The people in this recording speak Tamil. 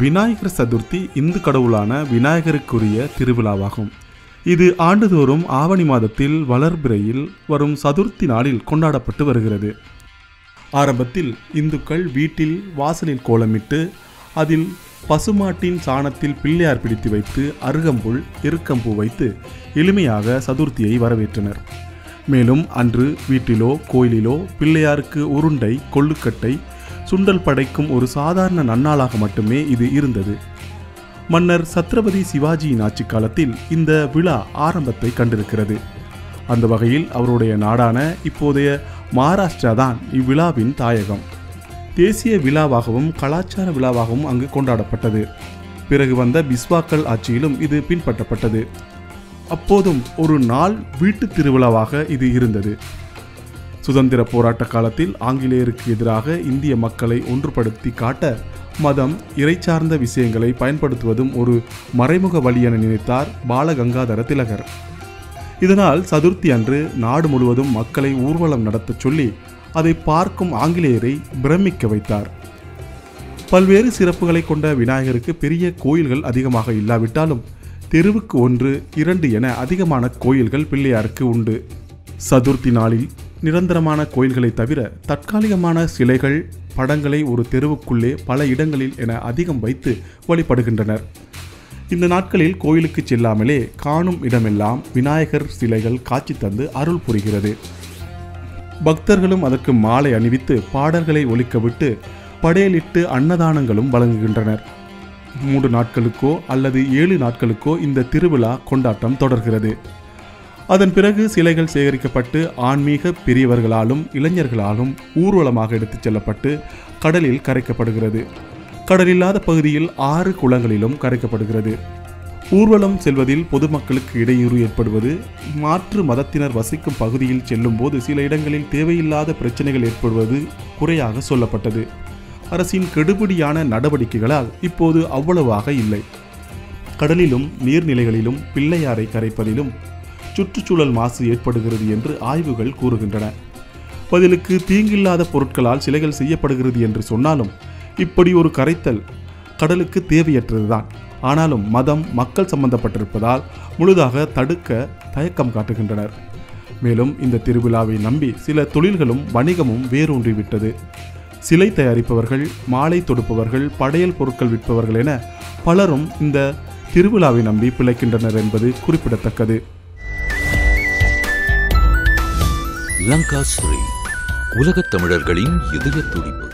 விநாயகர் சதுர்த்தி இந்து கடவுளான விநாயகருக்குரிய திருவிழாவாகும். இது ஆண்டுதோறும் ஆவணி மாதத்தில் வளர்பிறையில் வரும் சதுர்த்தி நாளில் கொண்டாடப்பட்டு வருகிறது. ஆரம்பத்தில் இந்துக்கள் வீட்டில் வாசலில் கோலமிட்டு அதில் பசுமாட்டின் சாணத்தில் பிள்ளையார் பிடித்து வைத்து அருகம்புல் எருக்கம்பூ வைத்து எளிமையாக சதுர்த்தியை வரவேற்றனர். மேலும் அன்று வீட்டிலோ கோயிலிலோ பிள்ளையாருக்கு உருண்டை கொள்ளுக்கட்டை சுண்டல் படைக்கும் ஒரு சாதாரண நன்னாளாக மட்டுமே இது இருந்தது. மன்னர் சத்ரபதி சிவாஜியின் ஆட்சி காலத்தில் இந்த விழா ஆரம்பத்தை கண்டிருக்கிறது. அந்த வகையில் அவருடைய நாடான இப்போதைய மகாராஷ்டிரா தான் இவ்விழாவின் தாயகம். தேசிய விழாவாகவும் கலாச்சார விழாவாகவும் அங்கு கொண்டாடப்பட்டது. பிறகு வந்த பிஸ்வாக்கள் ஆட்சியிலும் இது பின்பற்றப்பட்டது. அப்போதும் ஒரு நாள் வீட்டு திருவிழாவாக இது இருந்தது. சுதந்திர போராட்ட காலத்தில் ஆங்கிலேயருக்கு எதிராக இந்திய மக்களை ஒன்றுபடுத்தி காட்ட மதம் இறை சார்ந்த விஷயங்களை பயன்படுத்துவதும் ஒரு மறைமுக வழி என நினைத்தார் பாலகங்காதர திலகர். இதனால் சதுர்த்தி அன்று நாடு முழுவதும் மக்களை ஊர்வலம் நடத்த சொல்லி அதை பார்க்கும் ஆங்கிலேயரை பிரமிக்க வைத்தார். பல்வேறு சிறப்புகளை கொண்ட விநாயகருக்கு பெரிய கோயில்கள் அதிகமாக இல்லாவிட்டாலும் தெருவுக்கு 1, 2 என அதிகமான கோயில்கள் பிள்ளையாருக்கு உண்டு. சதுர்த்தி நாளில் நிரந்தரமான கோயில்களை தவிர தற்காலிகமான சிலைகள் படங்களை ஒரு தெருவுக்குள்ளே பல இடங்களில் என அதிகம் வைத்து வழிபடுகின்றனர். இந்த நாட்களில் கோயிலுக்கு செல்லாமலே காணும் இடமெல்லாம் விநாயகர் சிலைகள் காட்சி தந்து அருள் புரிகிறது. பக்தர்களும் அதற்கு மாலை அணிவித்து பாடல்களை ஒலிக்கவிட்டு படையலிட்டு அன்னதானங்களும் வழங்குகின்றனர். 3 நாட்களுக்கோ அல்லது 7 நாட்களுக்கோ இந்த திருவிழா கொண்டாட்டம் தொடர்கிறது. அதன் பிறகு சிலைகள் சேகரிக்கப்பட்டு ஆன்மீக பெரியவர்களாலும் இளைஞர்களாலும் ஊர்வலமாக எடுத்துச் செல்லப்பட்டு கடலில் கரைக்கப்படுகிறது. கடலில்லாத பகுதியில் 6 குளங்களிலும் கரைக்கப்படுகிறது. ஊர்வலம் செல்வதில் பொதுமக்களுக்கு இடையூறு ஏற்படுவது, மாற்று மதத்தினர் வசிக்கும் பகுதியில் செல்லும் போது சில இடங்களில் தேவையில்லாத பிரச்சனைகள் ஏற்படுவது குறையாக சொல்லப்பட்டது. அரசின் கெடுபிடியான நடவடிக்கைகளால் இப்போது அவ்வளவாக இல்லை. கடலிலும் நீர்நிலைகளிலும் பிள்ளையாரை கரைப்பதிலும் சுற்றுச்சூழல் மாசு ஏற்படுகிறது என்று ஆய்வுகள் கூறுகின்றன. பதிலுக்கு தீங்கில்லாத பொருட்களால் சிலைகள் செய்யப்படுகிறது என்று சொன்னாலும் இப்படி ஒரு கரைத்தல் கடலுக்கு தேவையற்றதுதான். ஆனாலும் மதம் மக்கள் சம்பந்தப்பட்டிருப்பதால் முழுதாக தடுக்க தயக்கம் காட்டுகின்றனர். மேலும் இந்த திருவிழாவை நம்பி சில தொழில்களும் வணிகமும் வேரூன்றிவிட்டது. சிலை தயாரிப்பவர்கள், மாலை தொடுப்பவர்கள், படையல் பொருட்கள் விற்பவர்கள் என பலரும் இந்த திருவிழாவை நம்பி பிழைக்கின்றனர் என்பது குறிப்பிடத்தக்கது. லங்காஸ்ரீ, உலகத் தமிழர்களின் இதய துடிப்பு.